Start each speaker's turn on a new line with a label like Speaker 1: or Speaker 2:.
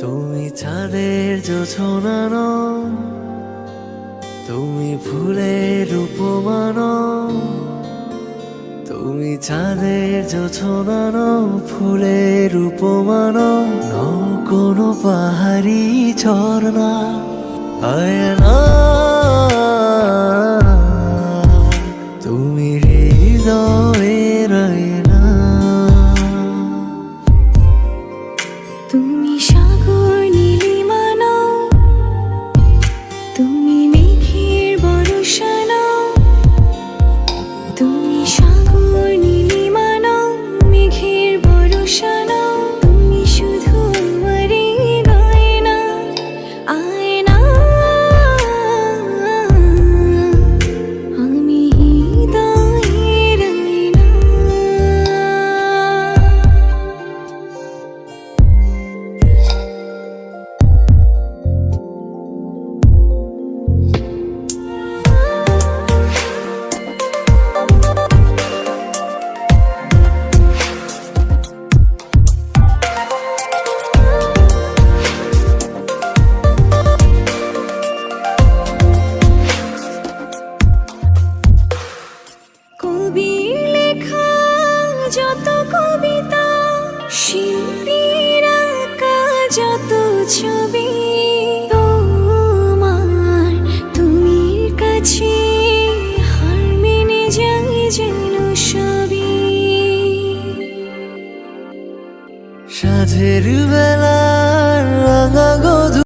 Speaker 1: তুমি চাঁদের জোছনা নও, তুমি ফুলের উপমা নও। তুমি চাঁদের জোছনা নও, ফুলের উপমা নও, নও কোনো পাহাড়ি ঝর্ণা। আয়না তুমি হৃদয়ের আয়না।
Speaker 2: তুমি সাগর নীলিমা নও, তুমি মেঘের বর্ষা নও। তুমি সাগর নীলিমা নও, মেঘের বর্ষা নও। তুমি শুধু আমারই গয়না, আয়না। আমি হৃদয়ের আয়না। কবির লেখা যত কবিতা, শিল্পীর আঁকা যত ছবি, তোমার তুমির কাছে হার মেনে যাই যেন সবই।
Speaker 1: সাঁঝের বেলা